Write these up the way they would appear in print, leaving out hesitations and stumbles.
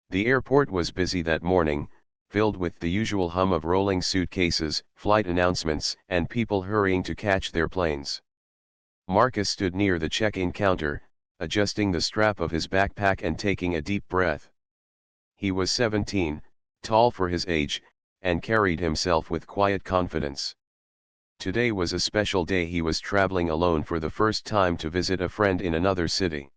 The airport was busy that morning, filled with the usual hum of rolling suitcases, flight announcements, and people hurrying to catch their planes. Marcus stood near the check-in counter, adjusting the strap of his backpack and taking a deep breath. He was 17, tall for his age, and carried himself with quiet confidence. Today was a special day. He was traveling alone for the first time to visit a friend in another city.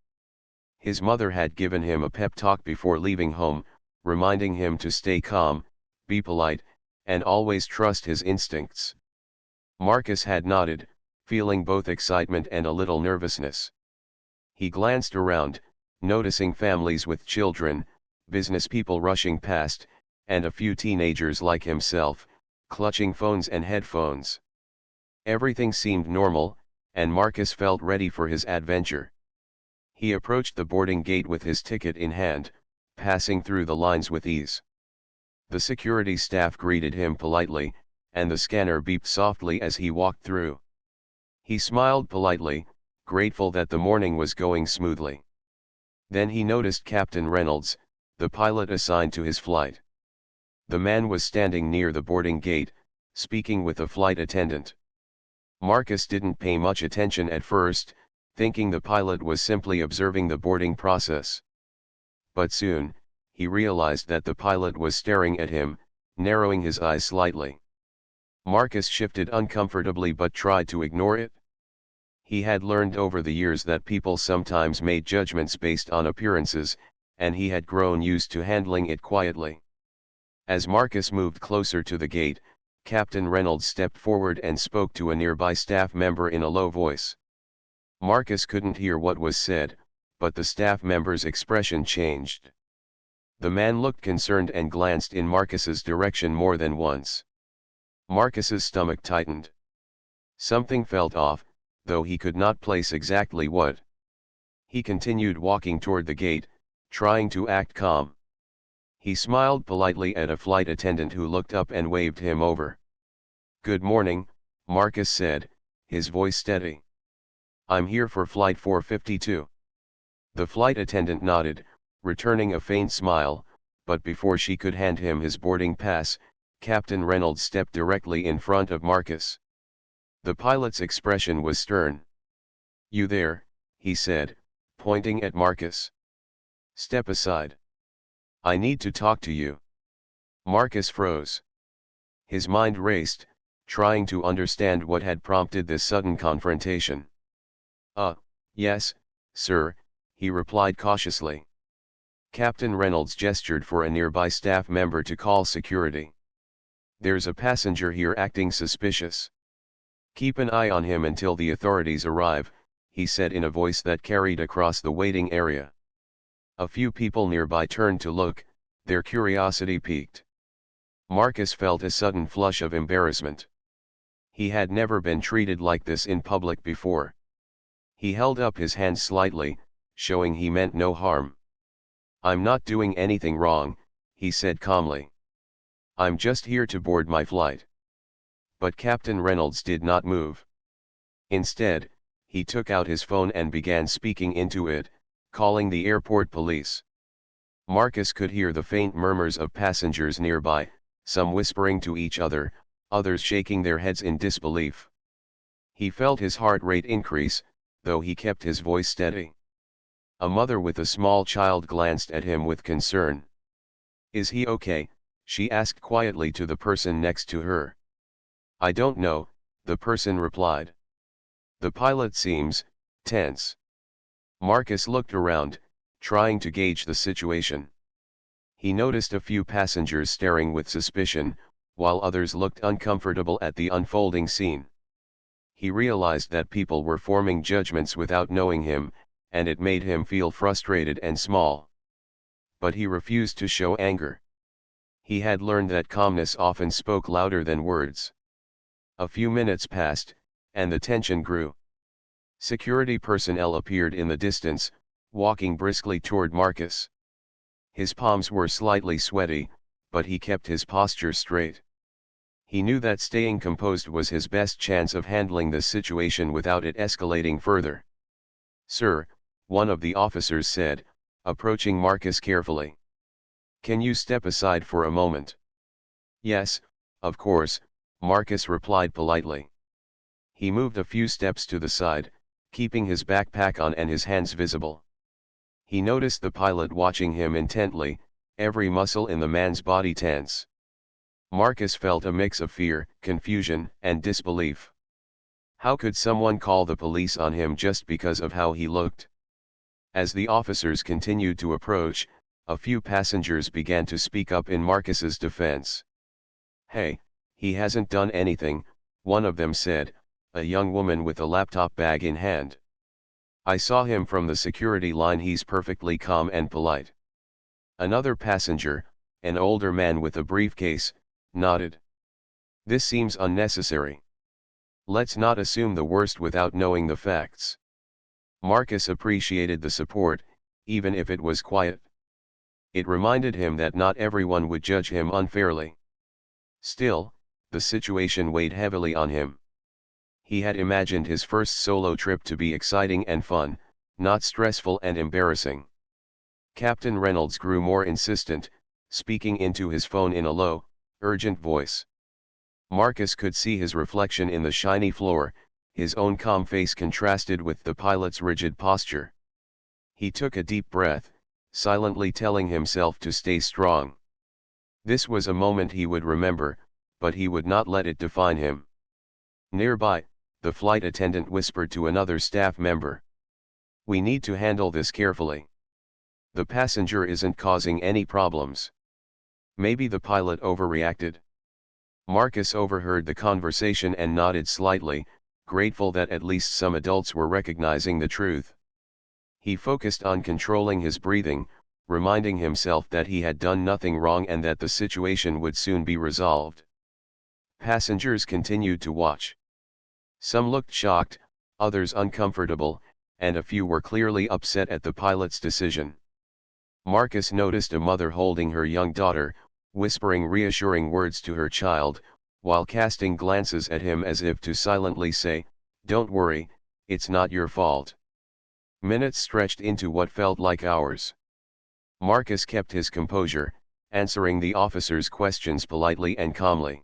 His mother had given him a pep talk before leaving home, reminding him to stay calm, be polite, and always trust his instincts. Marcus had nodded, feeling both excitement and a little nervousness. He glanced around, noticing families with children, business people rushing past, and a few teenagers like himself, clutching phones and headphones. Everything seemed normal, and Marcus felt ready for his adventure. He approached the boarding gate with his ticket in hand, passing through the lines with ease. The security staff greeted him politely, and the scanner beeped softly as he walked through. He smiled politely, grateful that the morning was going smoothly. Then he noticed Captain Reynolds, the pilot assigned to his flight. The man was standing near the boarding gate, speaking with a flight attendant. Marcus didn't pay much attention at first, thinking the pilot was simply observing the boarding process. But soon, he realized that the pilot was staring at him, narrowing his eyes slightly. Marcus shifted uncomfortably but tried to ignore it. He had learned over the years that people sometimes made judgments based on appearances, and he had grown used to handling it quietly. As Marcus moved closer to the gate, Captain Reynolds stepped forward and spoke to a nearby staff member in a low voice. Marcus couldn't hear what was said, but the staff member's expression changed. The man looked concerned and glanced in Marcus's direction more than once. Marcus's stomach tightened. Something felt off, though he could not place exactly what. He continued walking toward the gate, trying to act calm. He smiled politely at a flight attendant who looked up and waved him over. "Good morning," Marcus said, his voice steady. "I'm here for flight 452. The flight attendant nodded, returning a faint smile, but before she could hand him his boarding pass, Captain Reynolds stepped directly in front of Marcus. The pilot's expression was stern. "You there," he said, pointing at Marcus. "Step aside. I need to talk to you." Marcus froze. His mind raced, trying to understand what had prompted this sudden confrontation. Yes, sir," he replied cautiously. Captain Reynolds gestured for a nearby staff member to call security. "There's a passenger here acting suspicious. Keep an eye on him until the authorities arrive," he said in a voice that carried across the waiting area. A few people nearby turned to look, their curiosity piqued. Marcus felt a sudden flush of embarrassment. He had never been treated like this in public before. He held up his hand slightly, showing he meant no harm. "I'm not doing anything wrong," he said calmly. "I'm just here to board my flight." But Captain Reynolds did not move. Instead, he took out his phone and began speaking into it, calling the airport police. Marcus could hear the faint murmurs of passengers nearby, some whispering to each other, others shaking their heads in disbelief. He felt his heart rate increase, though he kept his voice steady. A mother with a small child glanced at him with concern. "Is he okay?" she asked quietly to the person next to her. "I don't know," the person replied. "The pilot seems tense." Marcus looked around, trying to gauge the situation. He noticed a few passengers staring with suspicion, while others looked uncomfortable at the unfolding scene. He realized that people were forming judgments without knowing him, and it made him feel frustrated and small. But he refused to show anger. He had learned that calmness often spoke louder than words. A few minutes passed, and the tension grew. Security personnel appeared in the distance, walking briskly toward Marcus. His palms were slightly sweaty, but he kept his posture straight. He knew that staying composed was his best chance of handling the situation without it escalating further. "Sir," one of the officers said, approaching Marcus carefully. Can you step aside for a moment? Yes, of course, Marcus replied politely. He moved a few steps to the side, keeping his backpack on and his hands visible. He noticed the pilot watching him intently, every muscle in the man's body tense. Marcus felt a mix of fear, confusion, and disbelief. How could someone call the police on him just because of how he looked? As the officers continued to approach, a few passengers began to speak up in Marcus's defense. Hey, he hasn't done anything, one of them said, a young woman with a laptop bag in hand. I saw him from the security line, he's perfectly calm and polite. Another passenger, an older man with a briefcase, nodded. This seems unnecessary. Let's not assume the worst without knowing the facts. Marcus appreciated the support, even if it was quiet. It reminded him that not everyone would judge him unfairly. Still, the situation weighed heavily on him. He had imagined his first solo trip to be exciting and fun, not stressful and embarrassing. Captain Reynolds grew more insistent, speaking into his phone in a low, urgent voice. Marcus could see his reflection in the shiny floor, his own calm face contrasted with the pilot's rigid posture. He took a deep breath, silently telling himself to stay strong. This was a moment he would remember, but he would not let it define him. Nearby, the flight attendant whispered to another staff member. We need to handle this carefully. The passenger isn't causing any problems. Maybe the pilot overreacted. Marcus overheard the conversation and nodded slightly, grateful that at least some adults were recognizing the truth. He focused on controlling his breathing, reminding himself that he had done nothing wrong and that the situation would soon be resolved. Passengers continued to watch. Some looked shocked, others uncomfortable, and a few were clearly upset at the pilot's decision. Marcus noticed a mother holding her young daughter, whispering reassuring words to her child, while casting glances at him as if to silently say, "Don't worry, it's not your fault." Minutes stretched into what felt like hours. Marcus kept his composure, answering the officers' questions politely and calmly.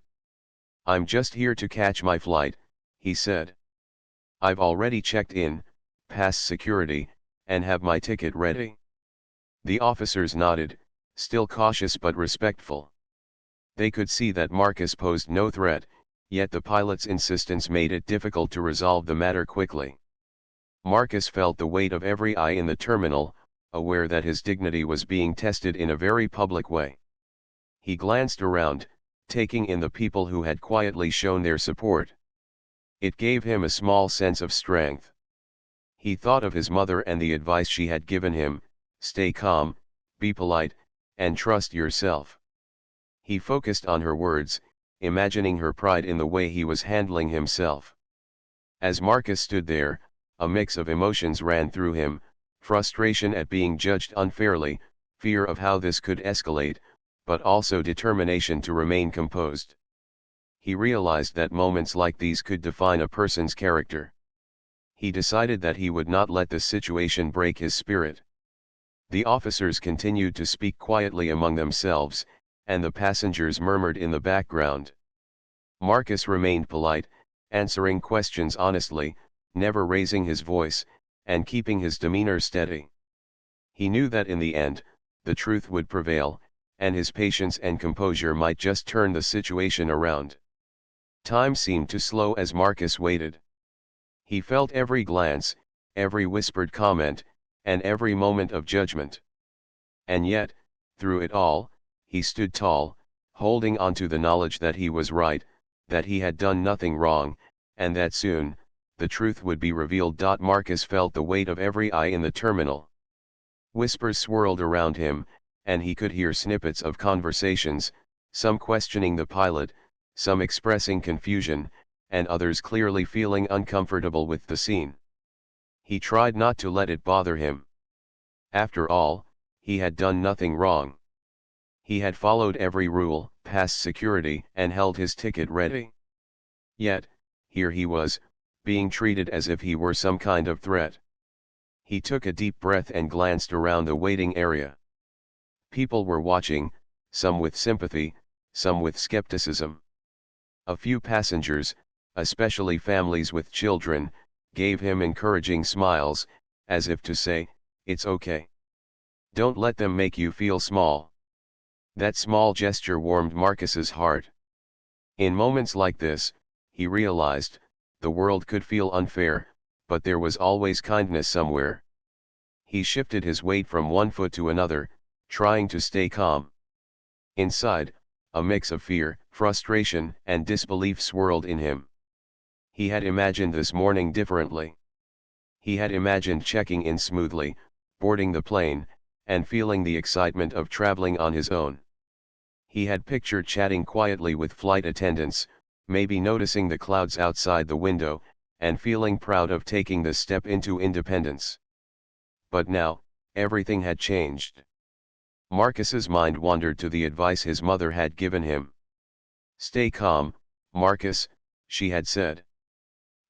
"I'm just here to catch my flight," he said. "I've already checked in, passed security, and have my ticket ready." The officers nodded, still cautious but respectful. They could see that Marcus posed no threat, yet the pilot's insistence made it difficult to resolve the matter quickly. Marcus felt the weight of every eye in the terminal, aware that his dignity was being tested in a very public way. He glanced around, taking in the people who had quietly shown their support. It gave him a small sense of strength. He thought of his mother and the advice she had given him: stay calm, be polite, and trust yourself. He focused on her words, imagining her pride in the way he was handling himself. As Marcus stood there, a mix of emotions ran through him: frustration at being judged unfairly, fear of how this could escalate, but also determination to remain composed. He realized that moments like these could define a person's character. He decided that he would not let the situation break his spirit. The officers continued to speak quietly among themselves, and the passengers murmured in the background. Marcus remained polite, answering questions honestly, never raising his voice, and keeping his demeanor steady. He knew that in the end, the truth would prevail, and his patience and composure might just turn the situation around. Time seemed to slow as Marcus waited. He felt every glance, every whispered comment, and every moment of judgment. And yet, through it all, he stood tall, holding on to the knowledge that he was right, that he had done nothing wrong, and that soon, the truth would be revealed. Marcus felt the weight of every eye in the terminal. Whispers swirled around him, and he could hear snippets of conversations, some questioning the pilot, some expressing confusion, and others clearly feeling uncomfortable with the scene. He tried not to let it bother him. After all, he had done nothing wrong. He had followed every rule, passed security, and held his ticket ready. Yet, here he was, being treated as if he were some kind of threat. He took a deep breath and glanced around the waiting area. People were watching, some with sympathy, some with skepticism. A few passengers, especially families with children, gave him encouraging smiles, as if to say, "It's okay. Don't let them make you feel small." That small gesture warmed Marcus's heart. In moments like this, he realized, the world could feel unfair, but there was always kindness somewhere. He shifted his weight from one foot to another, trying to stay calm. Inside, a mix of fear, frustration, and disbelief swirled in him. He had imagined this morning differently. He had imagined checking in smoothly, boarding the plane, and feeling the excitement of traveling on his own. He had pictured chatting quietly with flight attendants, maybe noticing the clouds outside the window, and feeling proud of taking the step into independence. But now, everything had changed. Marcus's mind wandered to the advice his mother had given him. "Stay calm, Marcus," she had said.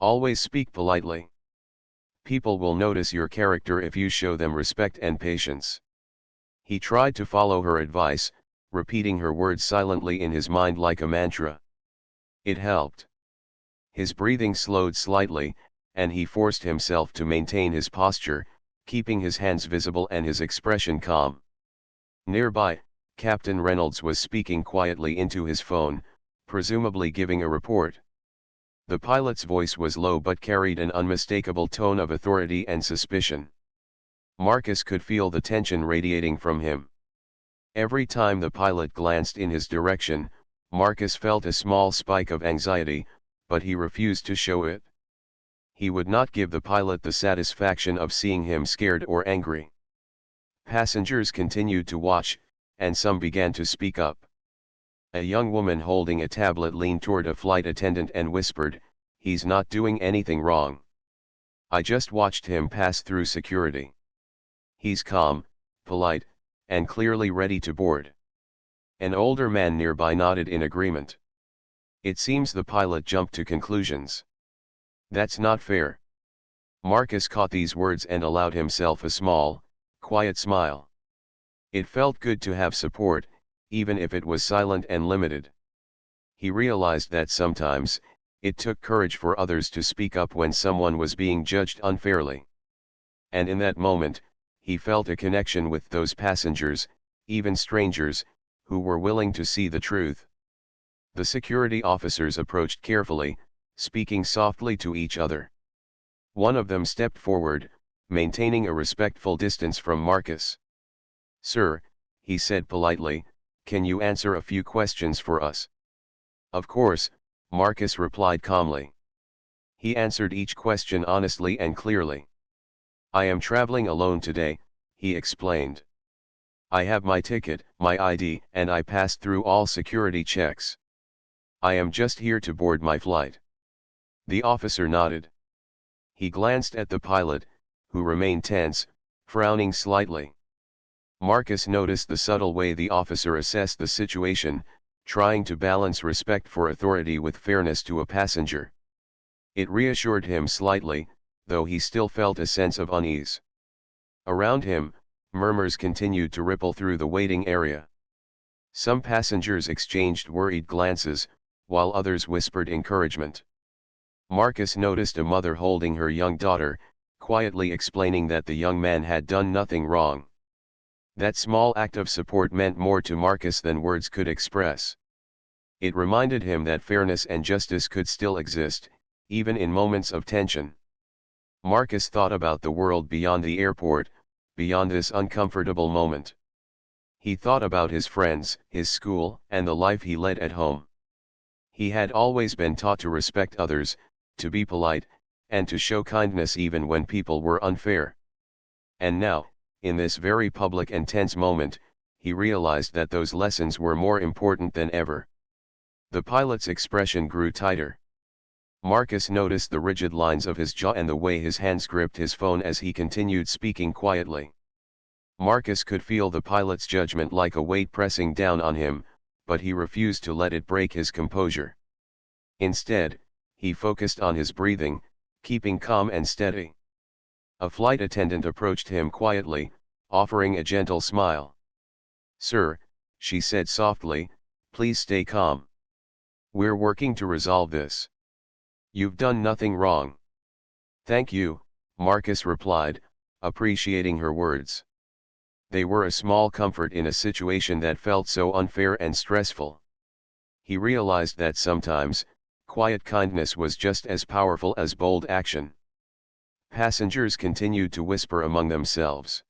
"Always speak politely. People will notice your character if you show them respect and patience." He tried to follow her advice, repeating her words silently in his mind like a mantra. It helped. His breathing slowed slightly, and he forced himself to maintain his posture, keeping his hands visible and his expression calm. Nearby, Captain Reynolds was speaking quietly into his phone, presumably giving a report. The pilot's voice was low but carried an unmistakable tone of authority and suspicion. Marcus could feel the tension radiating from him. Every time the pilot glanced in his direction, Marcus felt a small spike of anxiety, but he refused to show it. He would not give the pilot the satisfaction of seeing him scared or angry. Passengers continued to watch, and some began to speak up. A young woman holding a tablet leaned toward a flight attendant and whispered, "He's not doing anything wrong. I just watched him pass through security. He's calm, polite, and clearly ready to board." An older man nearby nodded in agreement. It seems the pilot jumped to conclusions. "That's not fair." Marcus caught these words and allowed himself a small, quiet smile. It felt good to have support, even if it was silent and limited. He realized that sometimes, it took courage for others to speak up when someone was being judged unfairly. And in that moment, he felt a connection with those passengers, even strangers, who were willing to see the truth. The security officers approached carefully, speaking softly to each other. One of them stepped forward, maintaining a respectful distance from Marcus. "Sir," he said politely, "can you answer a few questions for us?" "Of course," Marcus replied calmly. He answered each question honestly and clearly. "I am traveling alone today," he explained. "I have my ticket, my ID, and I passed through all security checks. I am just here to board my flight." The officer nodded. He glanced at the pilot, who remained tense, frowning slightly. Marcus noticed the subtle way the officer assessed the situation, trying to balance respect for authority with fairness to a passenger. It reassured him slightly, though he still felt a sense of unease. Around him, murmurs continued to ripple through the waiting area. Some passengers exchanged worried glances, while others whispered encouragement. Marcus noticed a mother holding her young daughter, quietly explaining that the young man had done nothing wrong. That small act of support meant more to Marcus than words could express. It reminded him that fairness and justice could still exist, even in moments of tension. Marcus thought about the world beyond the airport, beyond this uncomfortable moment. He thought about his friends, his school, and the life he led at home. He had always been taught to respect others, to be polite, and to show kindness even when people were unfair. And now, in this very public and tense moment, he realized that those lessons were more important than ever. The pilot's expression grew tighter. Marcus noticed the rigid lines of his jaw and the way his hands gripped his phone as he continued speaking quietly. Marcus could feel the pilot's judgment like a weight pressing down on him, but he refused to let it break his composure. Instead, he focused on his breathing, keeping calm and steady. A flight attendant approached him quietly, offering a gentle smile. "Sir," she said softly, "please stay calm. We're working to resolve this. You've done nothing wrong." "Thank you," Marcus replied, appreciating her words. They were a small comfort in a situation that felt so unfair and stressful. He realized that sometimes, quiet kindness was just as powerful as bold action. Passengers continued to whisper among themselves.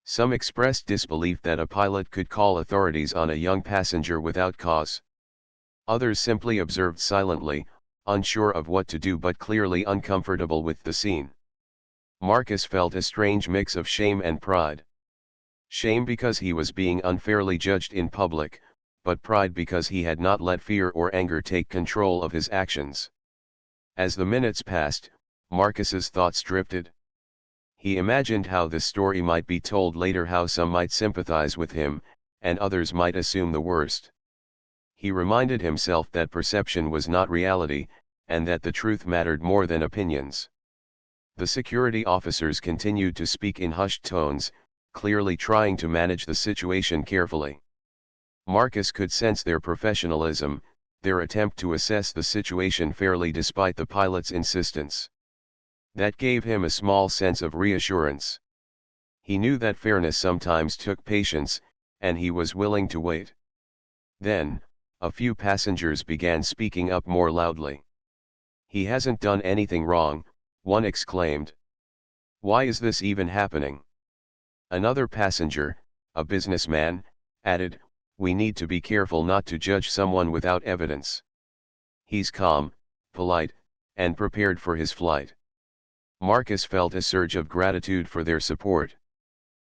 Some expressed disbelief that a pilot could call authorities on a young passenger without cause. Others simply observed silently, unsure of what to do but clearly uncomfortable with the scene. Marcus felt a strange mix of shame and pride. Shame because he was being unfairly judged in public, but pride because he had not let fear or anger take control of his actions. As the minutes passed, Marcus's thoughts drifted. He imagined how this story might be told later, how some might sympathize with him, and others might assume the worst. He reminded himself that perception was not reality, and that the truth mattered more than opinions. The security officers continued to speak in hushed tones, clearly trying to manage the situation carefully. Marcus could sense their professionalism, their attempt to assess the situation fairly despite the pilot's insistence. That gave him a small sense of reassurance. He knew that fairness sometimes took patience, and he was willing to wait. Then, a few passengers began speaking up more loudly. "He hasn't done anything wrong," one exclaimed. "Why is this even happening?" Another passenger, a businessman, added, "We need to be careful not to judge someone without evidence. He's calm, polite, and prepared for his flight." Marcus felt a surge of gratitude for their support.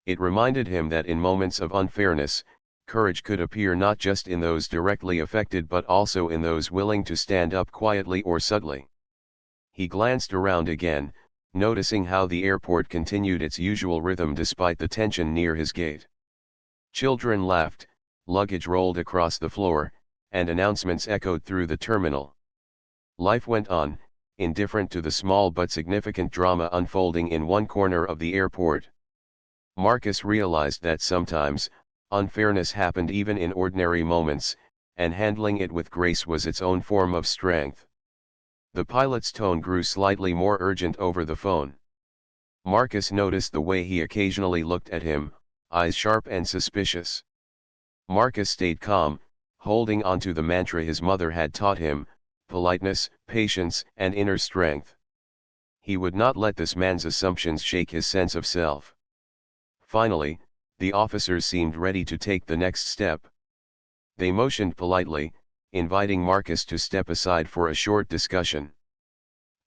It reminded him that in moments of unfairness, courage could appear not just in those directly affected but also in those willing to stand up quietly or subtly. He glanced around again, noticing how the airport continued its usual rhythm despite the tension near his gate. Children laughed, luggage rolled across the floor, and announcements echoed through the terminal. Life went on, indifferent to the small but significant drama unfolding in one corner of the airport. Marcus realized that sometimes, unfairness happened even in ordinary moments, and handling it with grace was its own form of strength. The pilot's tone grew slightly more urgent over the phone. Marcus noticed the way he occasionally looked at him, eyes sharp and suspicious. Marcus stayed calm, holding on to the mantra his mother had taught him: politeness, patience, and inner strength. He would not let this man's assumptions shake his sense of self. Finally, the officers seemed ready to take the next step. They motioned politely, inviting Marcus to step aside for a short discussion.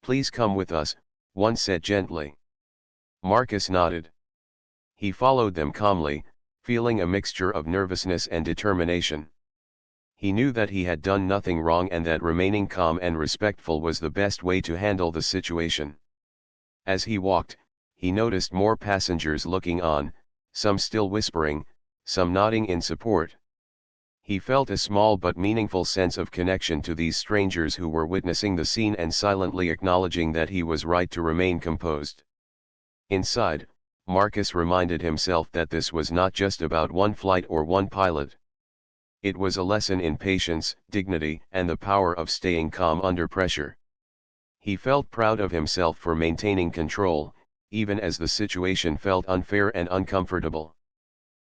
"Please come with us," one said gently. Marcus nodded. He followed them calmly, feeling a mixture of nervousness and determination. He knew that he had done nothing wrong and that remaining calm and respectful was the best way to handle the situation. As he walked, he noticed more passengers looking on, some still whispering, some nodding in support. He felt a small but meaningful sense of connection to these strangers who were witnessing the scene and silently acknowledging that he was right to remain composed. Inside, Marcus reminded himself that this was not just about one flight or one pilot. It was a lesson in patience, dignity, and the power of staying calm under pressure. He felt proud of himself for maintaining control, even as the situation felt unfair and uncomfortable.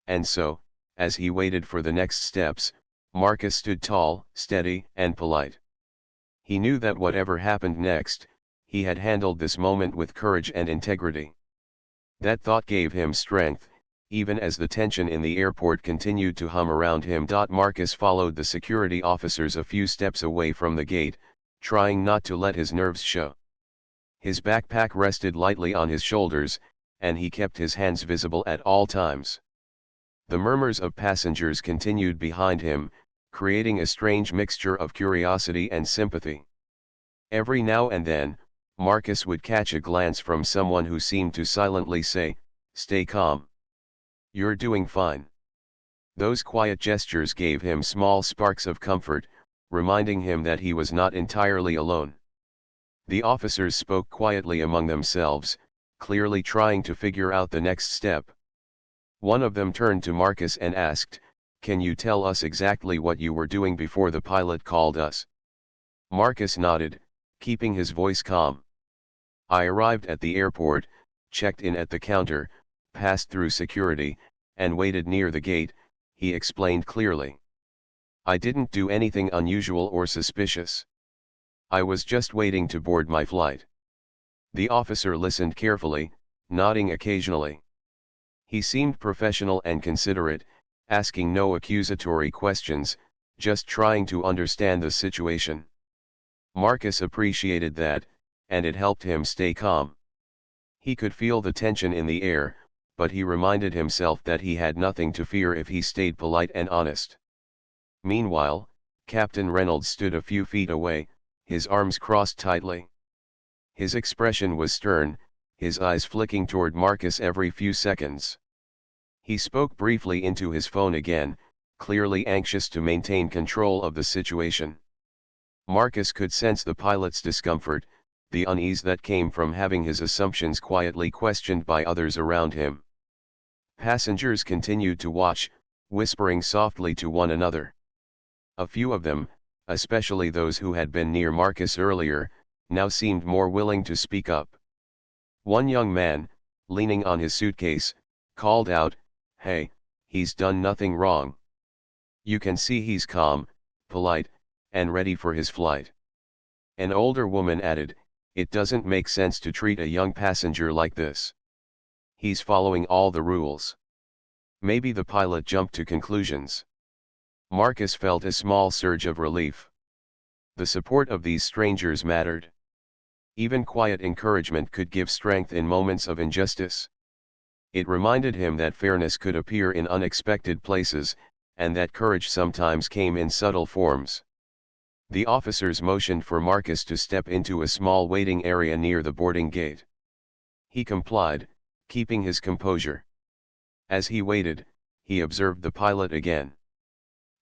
And so, as he waited for the next steps, Marcus stood tall, steady, and polite. He knew that whatever happened next, he had handled this moment with courage and integrity. That thought gave him strength, even as the tension in the airport continued to hum around him. Marcus followed the security officers a few steps away from the gate, trying not to let his nerves show. His backpack rested lightly on his shoulders, and he kept his hands visible at all times. The murmurs of passengers continued behind him, creating a strange mixture of curiosity and sympathy. Every now and then, Marcus would catch a glance from someone who seemed to silently say, "Stay calm. You're doing fine." Those quiet gestures gave him small sparks of comfort, reminding him that he was not entirely alone. The officers spoke quietly among themselves, clearly trying to figure out the next step. One of them turned to Marcus and asked, "Can you tell us exactly what you were doing before the pilot called us?" Marcus nodded, keeping his voice calm. "I arrived at the airport, checked in at the counter, passed through security, and waited near the gate," he explained clearly. "I didn't do anything unusual or suspicious. I was just waiting to board my flight." The officer listened carefully, nodding occasionally. He seemed professional and considerate, asking no accusatory questions, just trying to understand the situation. Marcus appreciated that, and it helped him stay calm. He could feel the tension in the air, but he reminded himself that he had nothing to fear if he stayed polite and honest. Meanwhile, Captain Reynolds stood a few feet away, his arms crossed tightly. His expression was stern, his eyes flicking toward Marcus every few seconds. He spoke briefly into his phone again, clearly anxious to maintain control of the situation. Marcus could sense the pilot's discomfort, the unease that came from having his assumptions quietly questioned by others around him. Passengers continued to watch, whispering softly to one another. A few of them, especially those who had been near Marcus earlier, now seemed more willing to speak up. One young man, leaning on his suitcase, called out, "Hey, he's done nothing wrong. You can see he's calm, polite, and ready for his flight." An older woman added, "It doesn't make sense to treat a young passenger like this. He's following all the rules." Maybe the pilot jumped to conclusions. Marcus felt a small surge of relief. The support of these strangers mattered. Even quiet encouragement could give strength in moments of injustice. It reminded him that fairness could appear in unexpected places, and that courage sometimes came in subtle forms. The officers motioned for Marcus to step into a small waiting area near the boarding gate. He complied, keeping his composure. As he waited, he observed the pilot again.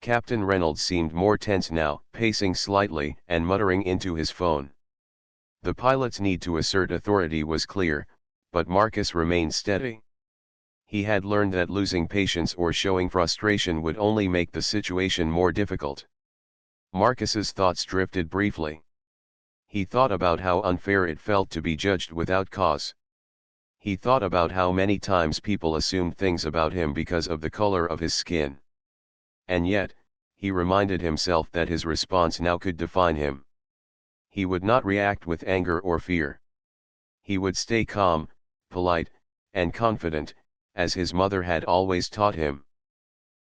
Captain Reynolds seemed more tense now, pacing slightly and muttering into his phone. The pilot's need to assert authority was clear, but Marcus remained steady. He had learned that losing patience or showing frustration would only make the situation more difficult. Marcus's thoughts drifted briefly. He thought about how unfair it felt to be judged without cause. He thought about how many times people assumed things about him because of the color of his skin. And yet, he reminded himself that his response now could define him. He would not react with anger or fear. He would stay calm, polite, and confident, as his mother had always taught him.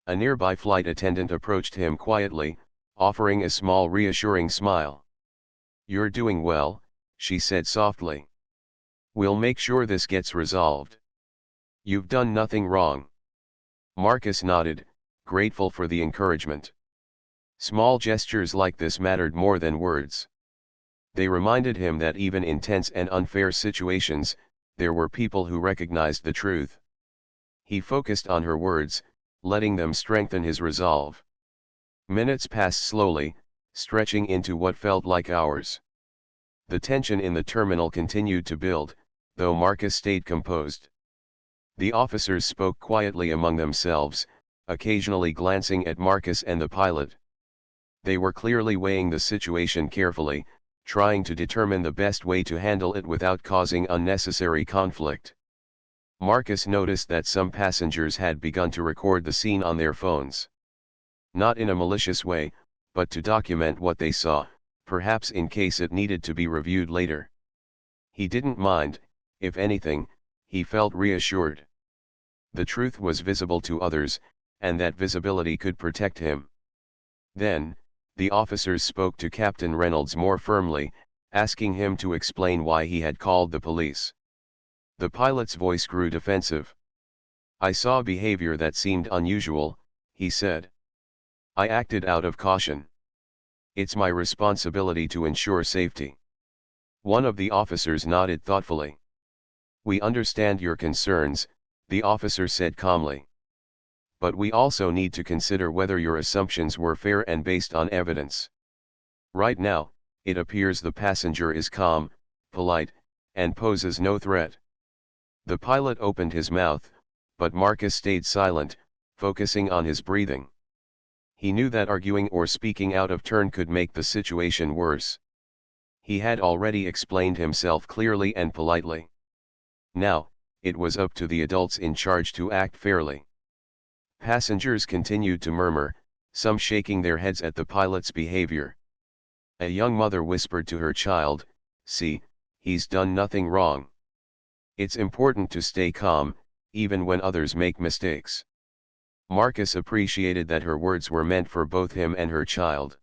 A nearby flight attendant approached him quietly, offering a small reassuring smile. "You're doing well," she said softly. "We'll make sure this gets resolved. You've done nothing wrong." Marcus nodded, grateful for the encouragement. Small gestures like this mattered more than words. They reminded him that even in tense and unfair situations, there were people who recognized the truth. He focused on her words, letting them strengthen his resolve. Minutes passed slowly, stretching into what felt like hours. The tension in the terminal continued to build, though Marcus stayed composed. The officers spoke quietly among themselves, occasionally glancing at Marcus and the pilot. They were clearly weighing the situation carefully, trying to determine the best way to handle it without causing unnecessary conflict. Marcus noticed that some passengers had begun to record the scene on their phones. Not in a malicious way, but to document what they saw, perhaps in case it needed to be reviewed later. He didn't mind; if anything, he felt reassured. The truth was visible to others, and that visibility could protect him. Then, the officers spoke to Captain Reynolds more firmly, asking him to explain why he had called the police. The pilot's voice grew defensive. "I saw behavior that seemed unusual," he said. "I acted out of caution. It's my responsibility to ensure safety." One of the officers nodded thoughtfully. "We understand your concerns," the officer said calmly. "But we also need to consider whether your assumptions were fair and based on evidence. Right now, it appears the passenger is calm, polite, and poses no threat." The pilot opened his mouth, but Marcus stayed silent, focusing on his breathing. He knew that arguing or speaking out of turn could make the situation worse. He had already explained himself clearly and politely. Now, it was up to the adults in charge to act fairly. Passengers continued to murmur, some shaking their heads at the pilot's behavior. A young mother whispered to her child, "See, he's done nothing wrong." It's important to stay calm, even when others make mistakes. Marcus appreciated that her words were meant for both him and her child.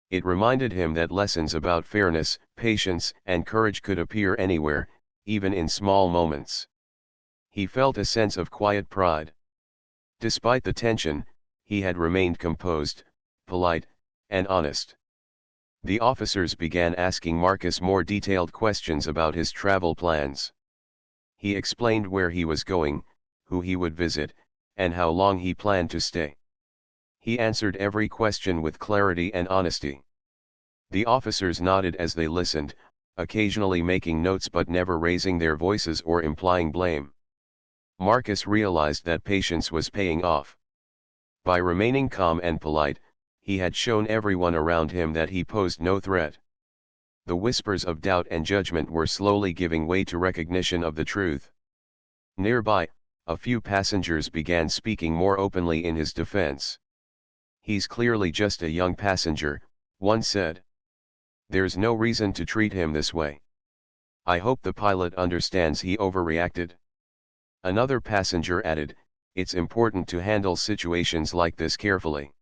It reminded him that lessons about fairness, patience, and courage could appear anywhere, even in small moments. He felt a sense of quiet pride. Despite the tension, he had remained composed, polite, and honest. The officers began asking Marcus more detailed questions about his travel plans. He explained where he was going, who he would visit, and how long he planned to stay. He answered every question with clarity and honesty. The officers nodded as they listened, occasionally making notes but never raising their voices or implying blame. Marcus realized that patience was paying off. By remaining calm and polite, he had shown everyone around him that he posed no threat. The whispers of doubt and judgment were slowly giving way to recognition of the truth. Nearby, a few passengers began speaking more openly in his defense. "He's clearly just a young passenger," one said. "There's no reason to treat him this way. I hope the pilot understands he overreacted." Another passenger added, "It's important to handle situations like this carefully.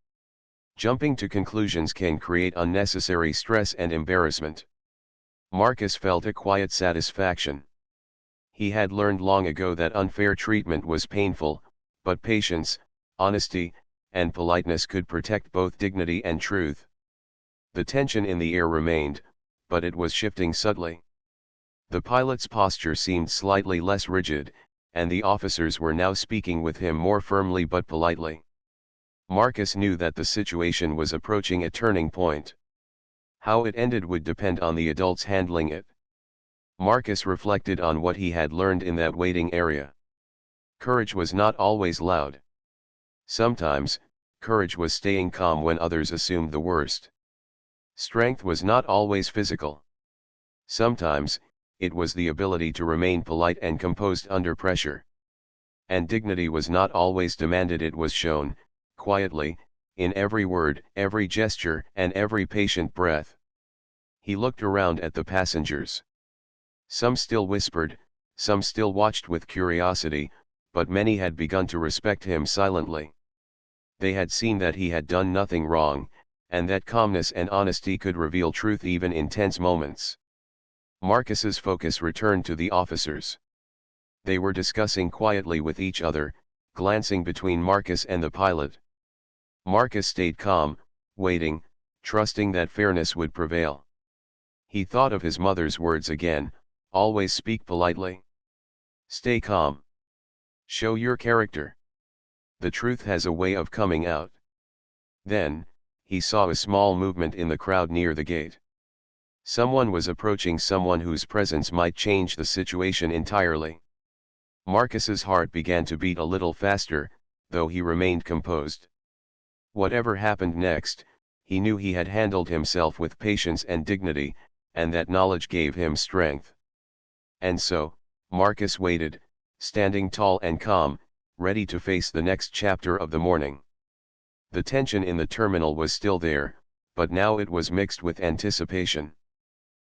Jumping to conclusions can create unnecessary stress and embarrassment." Marcus felt a quiet satisfaction. He had learned long ago that unfair treatment was painful, but patience, honesty, and politeness could protect both dignity and truth. The tension in the air remained, but it was shifting subtly. The pilot's posture seemed slightly less rigid, and the officers were now speaking with him more firmly but politely. Marcus knew that the situation was approaching a turning point. How it ended would depend on the adults handling it. Marcus reflected on what he had learned in that waiting area. Courage was not always loud. Sometimes, courage was staying calm when others assumed the worst. Strength was not always physical. Sometimes, it was the ability to remain polite and composed under pressure. And dignity was not always demanded, it was shown, quietly, in every word, every gesture, and every patient breath. He looked around at the passengers. Some still whispered, some still watched with curiosity, but many had begun to respect him silently. They had seen that he had done nothing wrong, and that calmness and honesty could reveal truth even in tense moments. Marcus's focus returned to the officers. They were discussing quietly with each other, glancing between Marcus and the pilot. Marcus stayed calm, waiting, trusting that fairness would prevail. He thought of his mother's words again, "Always speak politely. Stay calm. Show your character. The truth has a way of coming out." Then, he saw a small movement in the crowd near the gate. Someone was approaching someone whose presence might change the situation entirely. Marcus's heart began to beat a little faster, though he remained composed. Whatever happened next, he knew he had handled himself with patience and dignity, and that knowledge gave him strength. And so, Marcus waited, standing tall and calm, ready to face the next chapter of the morning. The tension in the terminal was still there, but now it was mixed with anticipation.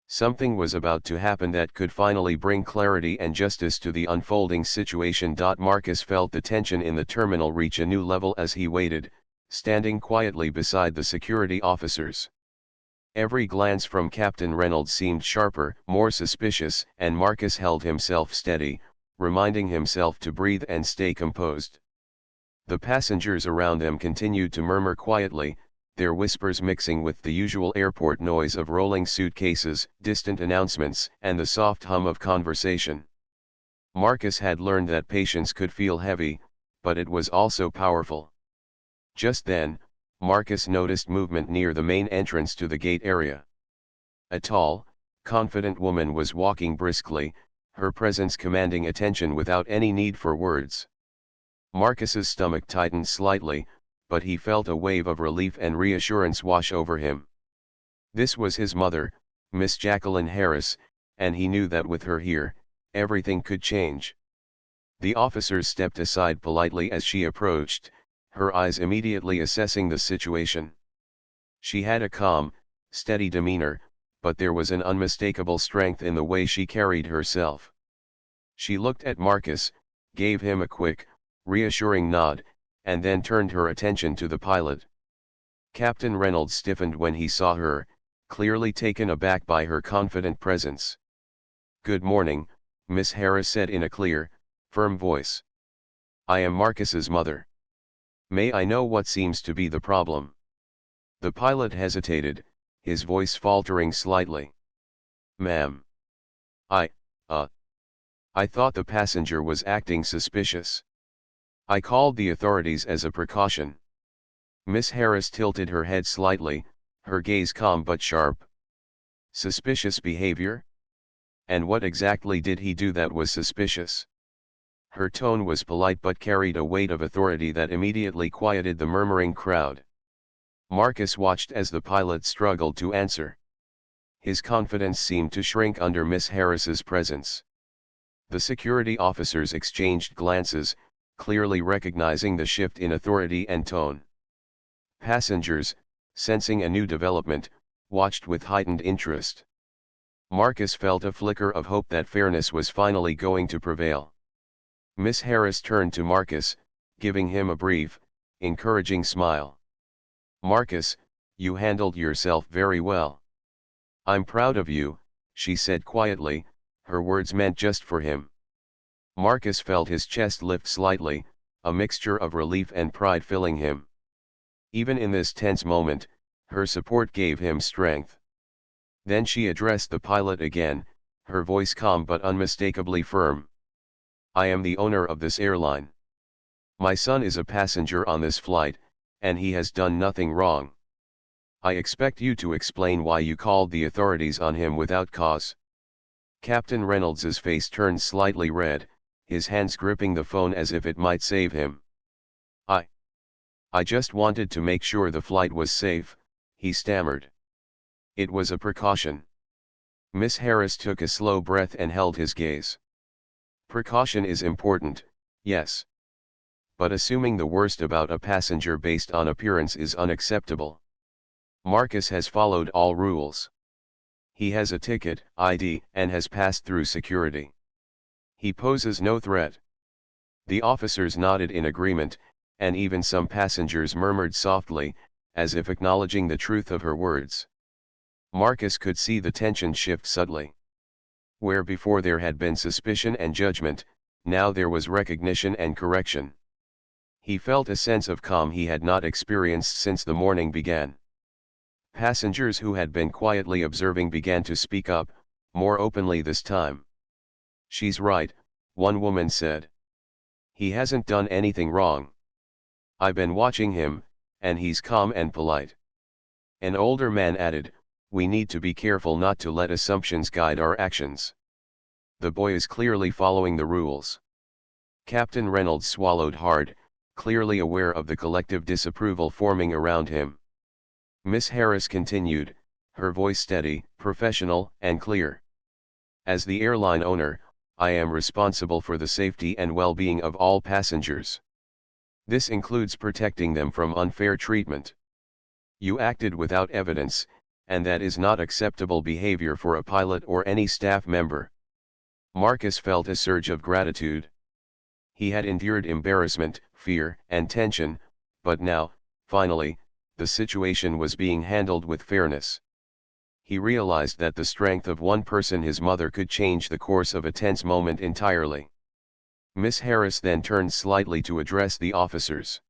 Something was about to happen that could finally bring clarity and justice to the unfolding situation. Marcus felt the tension in the terminal reach a new level as he waited, standing quietly beside the security officers. Every glance from Captain Reynolds seemed sharper, more suspicious, and Marcus held himself steady, reminding himself to breathe and stay composed. The passengers around them continued to murmur quietly, their whispers mixing with the usual airport noise of rolling suitcases, distant announcements, and the soft hum of conversation. Marcus had learned that patience could feel heavy, but it was also powerful. Just then, Marcus noticed movement near the main entrance to the gate area. A tall, confident woman was walking briskly, her presence commanding attention without any need for words. Marcus's stomach tightened slightly, but he felt a wave of relief and reassurance wash over him. This was his mother, Miss Jacqueline Harris, and he knew that with her here, everything could change. The officers stepped aside politely as she approached, her eyes immediately assessing the situation. She had a calm, steady demeanor, but there was an unmistakable strength in the way she carried herself. She looked at Marcus, gave him a quick, reassuring nod, and then turned her attention to the pilot. Captain Reynolds stiffened when he saw her, clearly taken aback by her confident presence. "Good morning," Miss Harris said in a clear, firm voice. "I am Marcus's mother. May I know what seems to be the problem?" The pilot hesitated, his voice faltering slightly. "Ma'am. I, I thought the passenger was acting suspicious. I called the authorities as a precaution." Miss Harris tilted her head slightly, her gaze calm but sharp. "Suspicious behavior? And what exactly did he do that was suspicious?" Her tone was polite but carried a weight of authority that immediately quieted the murmuring crowd. Marcus watched as the pilot struggled to answer. His confidence seemed to shrink under Miss Harris's presence. The security officers exchanged glances, clearly recognizing the shift in authority and tone. Passengers, sensing a new development, watched with heightened interest. Marcus felt a flicker of hope that fairness was finally going to prevail. Miss Harris turned to Marcus, giving him a brief, encouraging smile. "Marcus, you handled yourself very well. I'm proud of you," she said quietly, her words meant just for him. Marcus felt his chest lift slightly, a mixture of relief and pride filling him. Even in this tense moment, her support gave him strength. Then she addressed the pilot again, her voice calm but unmistakably firm. "I am the owner of this airline. My son is a passenger on this flight, and he has done nothing wrong. I expect you to explain why you called the authorities on him without cause." Captain Reynolds's face turned slightly red, his hands gripping the phone as if it might save him. I just wanted to make sure the flight was safe," he stammered. "It was a precaution." Miss Harris took a slow breath and held his gaze. "Precaution is important, yes. But assuming the worst about a passenger based on appearance is unacceptable. Marcus has followed all rules. He has a ticket, ID, and has passed through security. He poses no threat." The officers nodded in agreement, and even some passengers murmured softly, as if acknowledging the truth of her words. Marcus could see the tension shift subtly. Where before there had been suspicion and judgment, now there was recognition and correction. He felt a sense of calm he had not experienced since the morning began. Passengers who had been quietly observing began to speak up, more openly this time. "She's right," one woman said. "He hasn't done anything wrong. I've been watching him, and he's calm and polite." An older man added, "We need to be careful not to let assumptions guide our actions. The boy is clearly following the rules." Captain Reynolds swallowed hard, clearly aware of the collective disapproval forming around him. Miss Harris continued, her voice steady, professional, and clear. "As the airline owner, I am responsible for the safety and well-being of all passengers. This includes protecting them from unfair treatment. You acted without evidence, and that is not acceptable behavior for a pilot or any staff member." Marcus felt a surge of gratitude. He had endured embarrassment, fear, and tension, but now, finally, the situation was being handled with fairness. He realized that the strength of one person, his mother, could change the course of a tense moment entirely. Miss Harris then turned slightly to address the officers.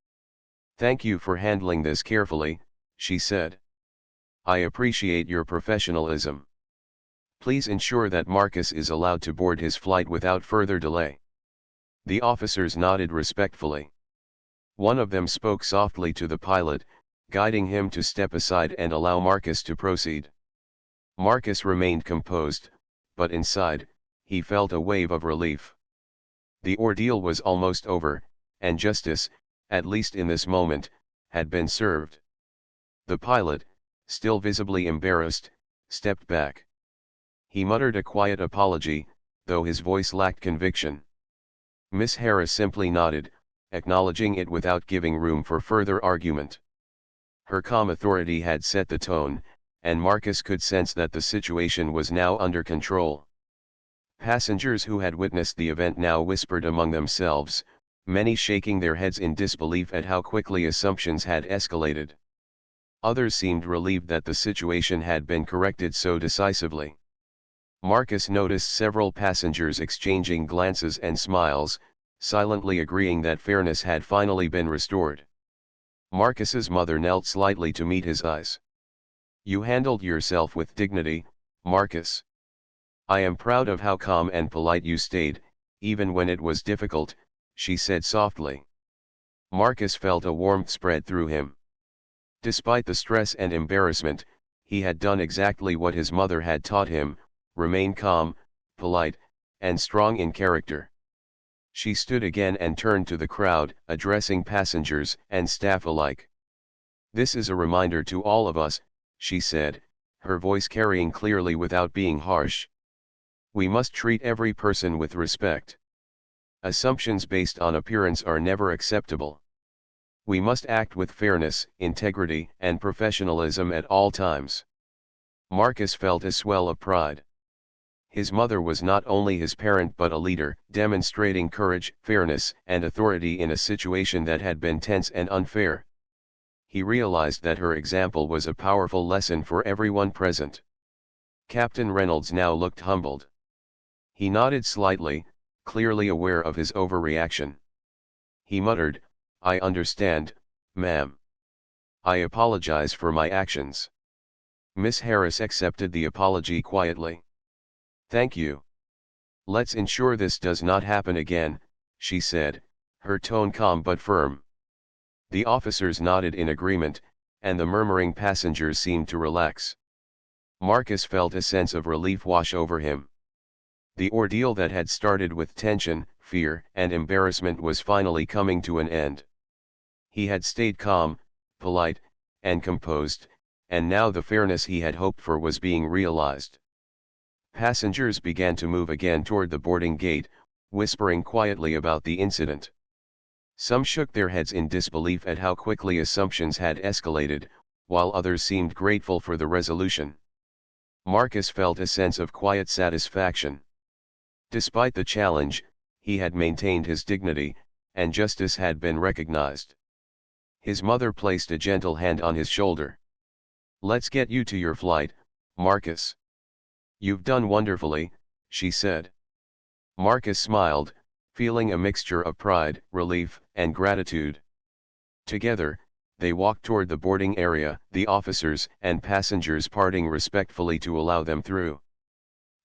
"Thank you for handling this carefully," she said. "I appreciate your professionalism. Please ensure that Marcus is allowed to board his flight without further delay." The officers nodded respectfully. One of them spoke softly to the pilot, guiding him to step aside and allow Marcus to proceed. Marcus remained composed, but inside, he felt a wave of relief. The ordeal was almost over, and justice, at least in this moment, had been served. The pilot, still visibly embarrassed, stepped back. He muttered a quiet apology, though his voice lacked conviction. Miss Harris simply nodded, acknowledging it without giving room for further argument. Her calm authority had set the tone, and Marcus could sense that the situation was now under control. Passengers who had witnessed the event now whispered among themselves, many shaking their heads in disbelief at how quickly assumptions had escalated. Others seemed relieved that the situation had been corrected so decisively. Marcus noticed several passengers exchanging glances and smiles, silently agreeing that fairness had finally been restored. Marcus's mother knelt slightly to meet his eyes. "You handled yourself with dignity, Marcus. I am proud of how calm and polite you stayed, even when it was difficult," she said softly. Marcus felt a warmth spread through him. Despite the stress and embarrassment, he had done exactly what his mother had taught him: remain calm, polite, and strong in character. She stood again and turned to the crowd, addressing passengers and staff alike. "This is a reminder to all of us," she said, her voice carrying clearly without being harsh. "We must treat every person with respect. Assumptions based on appearance are never acceptable. We must act with fairness, integrity, and professionalism at all times." Marcus felt a swell of pride. His mother was not only his parent but a leader, demonstrating courage, fairness, and authority in a situation that had been tense and unfair. He realized that her example was a powerful lesson for everyone present. Captain Reynolds now looked humbled. He nodded slightly, clearly aware of his overreaction. He muttered, "I understand, ma'am. I apologize for my actions." Miss Harris accepted the apology quietly. "Thank you. Let's ensure this does not happen again," she said, her tone calm but firm. The officers nodded in agreement, and the murmuring passengers seemed to relax. Marcus felt a sense of relief wash over him. The ordeal that had started with tension, fear, and embarrassment was finally coming to an end. He had stayed calm, polite, and composed, and now the fairness he had hoped for was being realized. Passengers began to move again toward the boarding gate, whispering quietly about the incident. Some shook their heads in disbelief at how quickly assumptions had escalated, while others seemed grateful for the resolution. Marcus felt a sense of quiet satisfaction. Despite the challenge, he had maintained his dignity, and justice had been recognized. His mother placed a gentle hand on his shoulder. "Let's get you to your flight, Marcus. You've done wonderfully," she said. Marcus smiled, feeling a mixture of pride, relief, and gratitude. Together, they walked toward the boarding area, the officers and passengers parting respectfully to allow them through.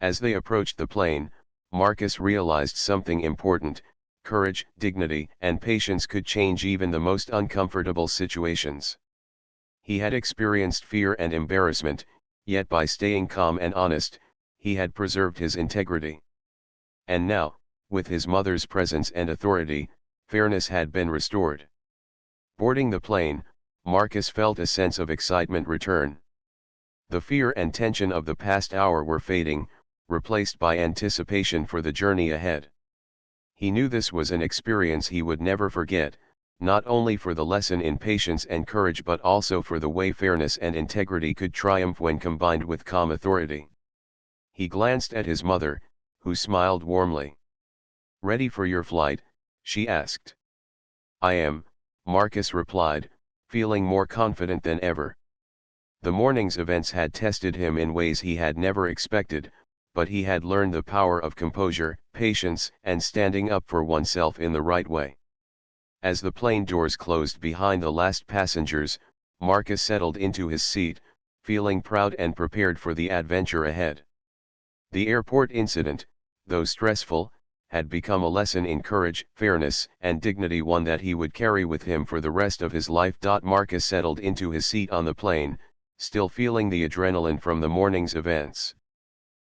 As they approached the plane, Marcus realized something important: courage, dignity, and patience could change even the most uncomfortable situations. He had experienced fear and embarrassment, yet by staying calm and honest, he had preserved his integrity. And now, with his mother's presence and authority, fairness had been restored. Boarding the plane, Marcus felt a sense of excitement return. The fear and tension of the past hour were fading, replaced by anticipation for the journey ahead. He knew this was an experience he would never forget, not only for the lesson in patience and courage but also for the way fairness and integrity could triumph when combined with calm authority. He glanced at his mother, who smiled warmly. "Ready for your flight?" she asked. "I am," Marcus replied, feeling more confident than ever. The morning's events had tested him in ways he had never expected, but he had learned the power of composure, patience, and standing up for oneself in the right way. As the plane doors closed behind the last passengers, Marcus settled into his seat, feeling proud and prepared for the adventure ahead. The airport incident, though stressful, had become a lesson in courage, fairness, and dignity, one that he would carry with him for the rest of his life. Marcus settled into his seat on the plane, still feeling the adrenaline from the morning's events.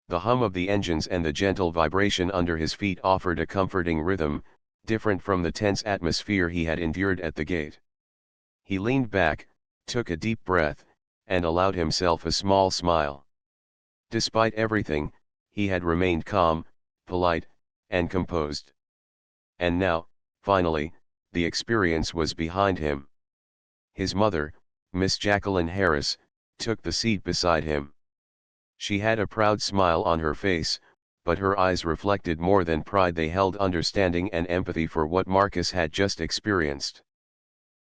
The hum of the engines and the gentle vibration under his feet offered a comforting rhythm, different from the tense atmosphere he had endured at the gate. He leaned back, took a deep breath, and allowed himself a small smile. Despite everything, he had remained calm, polite, and composed. And now, finally, the experience was behind him. His mother, Miss Jacqueline Harris, took the seat beside him. She had a proud smile on her face, but her eyes reflected more than pride, they held understanding and empathy for what Marcus had just experienced.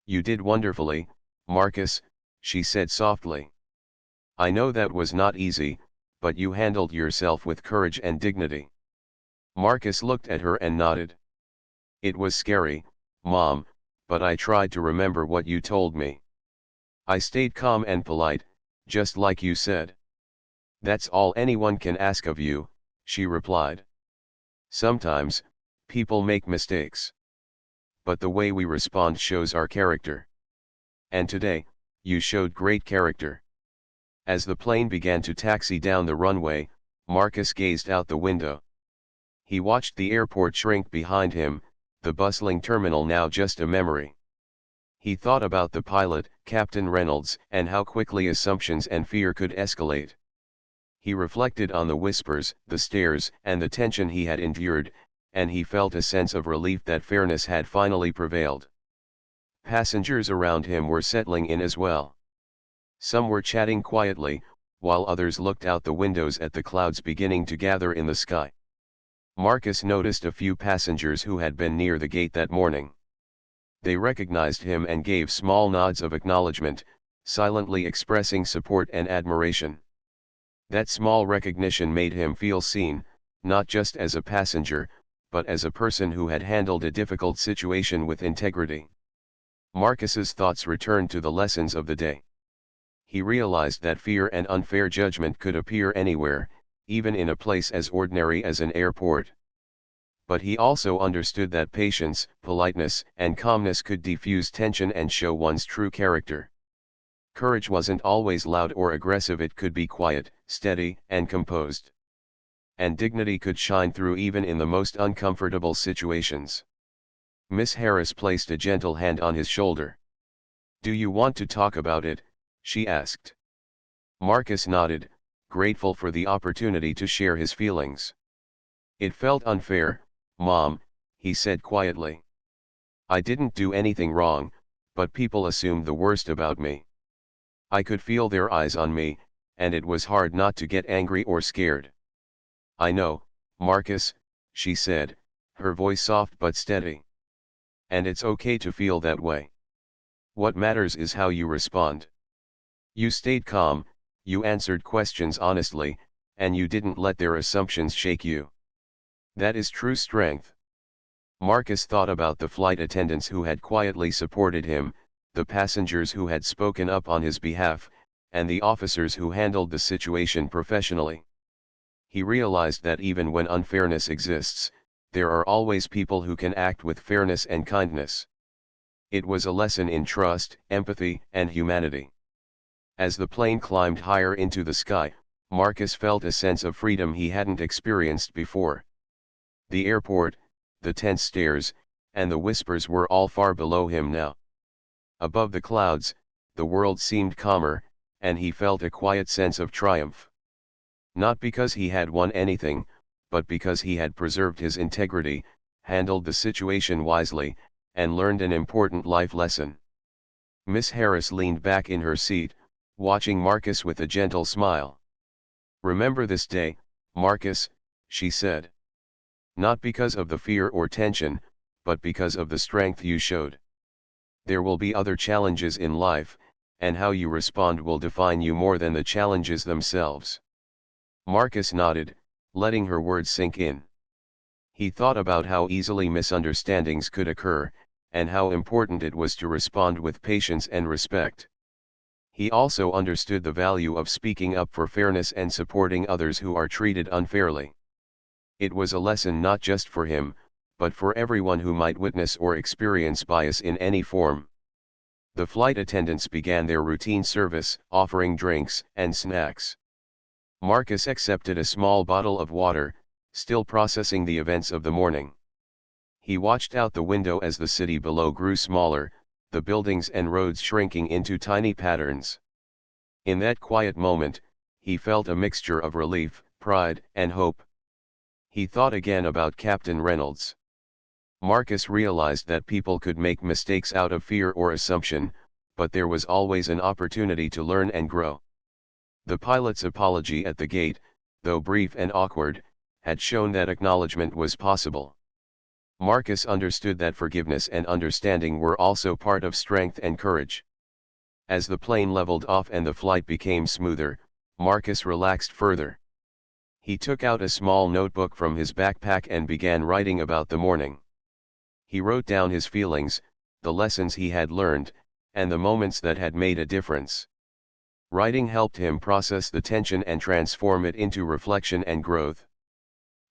"You did wonderfully, Marcus," she said softly. "I know that was not easy, but you handled yourself with courage and dignity." Marcus looked at her and nodded. "It was scary, Mom, but I tried to remember what you told me. I stayed calm and polite, just like you said." "That's all anyone can ask of you," she replied. "Sometimes, people make mistakes. But the way we respond shows our character. And today, you showed great character." As the plane began to taxi down the runway, Marcus gazed out the window. He watched the airport shrink behind him, the bustling terminal now just a memory. He thought about the pilot, Captain Reynolds, and how quickly assumptions and fear could escalate. He reflected on the whispers, the stares, and the tension he had endured, and he felt a sense of relief that fairness had finally prevailed. Passengers around him were settling in as well. Some were chatting quietly, while others looked out the windows at the clouds beginning to gather in the sky. Marcus noticed a few passengers who had been near the gate that morning. They recognized him and gave small nods of acknowledgement, silently expressing support and admiration. That small recognition made him feel seen, not just as a passenger, but as a person who had handled a difficult situation with integrity. Marcus's thoughts returned to the lessons of the day. He realized that fear and unfair judgment could appear anywhere, even in a place as ordinary as an airport. But he also understood that patience, politeness, and calmness could diffuse tension and show one's true character. Courage wasn't always loud or aggressive, it could be quiet, steady, and composed. And dignity could shine through even in the most uncomfortable situations. Miss Harris placed a gentle hand on his shoulder. "Do you want to talk about it?" she asked. Marcus nodded, grateful for the opportunity to share his feelings. "It felt unfair, Mom," he said quietly. "I didn't do anything wrong, but people assumed the worst about me. I could feel their eyes on me, and it was hard not to get angry or scared." "I know, Marcus," she said, her voice soft but steady. "And it's okay to feel that way. What matters is how you respond. You stayed calm, you answered questions honestly, and you didn't let their assumptions shake you. That is true strength." Marcus thought about the flight attendants who had quietly supported him, the passengers who had spoken up on his behalf, and the officers who handled the situation professionally. He realized that even when unfairness exists, there are always people who can act with fairness and kindness. It was a lesson in trust, empathy, and humanity. As the plane climbed higher into the sky, Marcus felt a sense of freedom he hadn't experienced before. The airport, the tense stares, and the whispers were all far below him now. Above the clouds, the world seemed calmer, and he felt a quiet sense of triumph. Not because he had won anything, but because he had preserved his integrity, handled the situation wisely, and learned an important life lesson. Miss Harris leaned back in her seat, watching Marcus with a gentle smile. "Remember this day, Marcus," she said. "Not because of the fear or tension, but because of the strength you showed. There will be other challenges in life, and how you respond will define you more than the challenges themselves." Marcus nodded, letting her words sink in. He thought about how easily misunderstandings could occur, and how important it was to respond with patience and respect. He also understood the value of speaking up for fairness and supporting others who are treated unfairly. It was a lesson not just for him, but for everyone who might witness or experience bias in any form. The flight attendants began their routine service, offering drinks and snacks. Marcus accepted a small bottle of water, still processing the events of the morning. He watched out the window as the city below grew smaller, the buildings and roads shrinking into tiny patterns. In that quiet moment, he felt a mixture of relief, pride, and hope. He thought again about Captain Reynolds. Marcus realized that people could make mistakes out of fear or assumption, but there was always an opportunity to learn and grow. The pilot's apology at the gate, though brief and awkward, had shown that acknowledgement was possible. Marcus understood that forgiveness and understanding were also part of strength and courage. As the plane leveled off and the flight became smoother, Marcus relaxed further. He took out a small notebook from his backpack and began writing about the morning. He wrote down his feelings, the lessons he had learned, and the moments that had made a difference. Writing helped him process the tension and transform it into reflection and growth.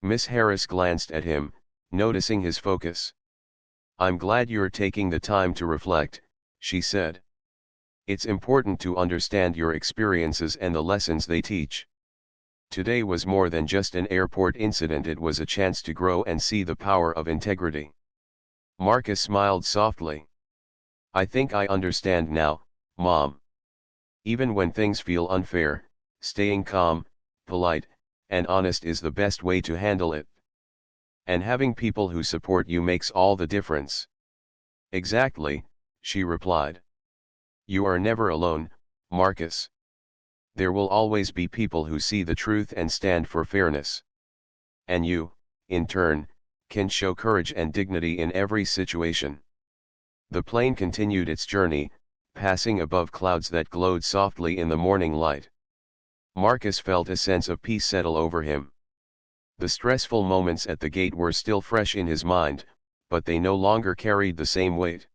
Miss Harris glanced at him, noticing his focus. "I'm glad you're taking the time to reflect," she said. "It's important to understand your experiences and the lessons they teach. Today was more than just an airport incident, it was a chance to grow and see the power of integrity." Marcus smiled softly. "I think I understand now, Mom. Even when things feel unfair, staying calm, polite, and honest is the best way to handle it. And having people who support you makes all the difference." "Exactly," she replied. "You are never alone, Marcus. There will always be people who see the truth and stand for fairness. And you, in turn, can show courage and dignity in every situation." The plane continued its journey, passing above clouds that glowed softly in the morning light. Marcus felt a sense of peace settle over him. The stressful moments at the gate were still fresh in his mind, but they no longer carried the same weight.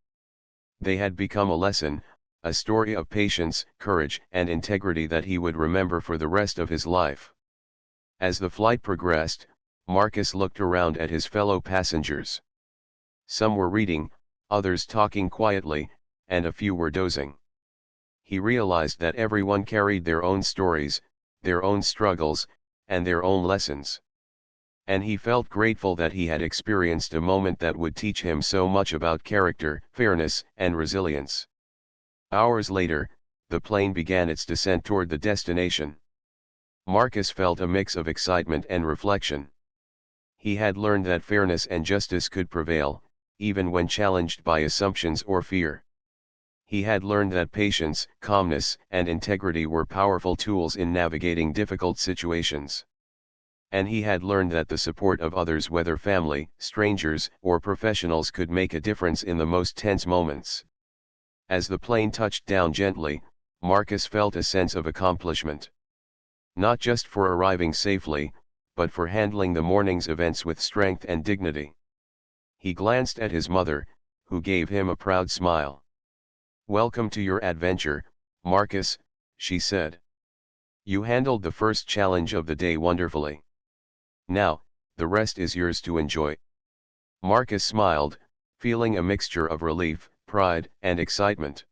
They had become a lesson, a story of patience, courage, and integrity that he would remember for the rest of his life. As the flight progressed, Marcus looked around at his fellow passengers. Some were reading, others talking quietly, and a few were dozing. He realized that everyone carried their own stories, their own struggles, and their own lessons. And he felt grateful that he had experienced a moment that would teach him so much about character, fairness, and resilience. Hours later, the plane began its descent toward the destination. Marcus felt a mix of excitement and reflection. He had learned that fairness and justice could prevail, even when challenged by assumptions or fear. He had learned that patience, calmness, and integrity were powerful tools in navigating difficult situations. And he had learned that the support of others, whether family, strangers, or professionals, could make a difference in the most tense moments. As the plane touched down gently, Marcus felt a sense of accomplishment. Not just for arriving safely, but for handling the morning's events with strength and dignity. He glanced at his mother, who gave him a proud smile. "Welcome to your adventure, Marcus," she said. "You handled the first challenge of the day wonderfully. Now, the rest is yours to enjoy." Marcus smiled, feeling a mixture of relief, pride, and excitement.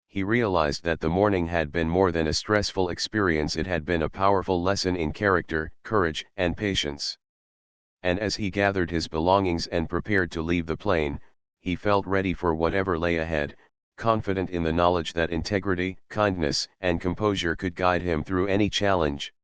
He realized that the morning had been more than a stressful experience, it had been a powerful lesson in character, courage, and patience. And as he gathered his belongings and prepared to leave the plane, he felt ready for whatever lay ahead, confident in the knowledge that integrity, kindness, and composure could guide him through any challenge.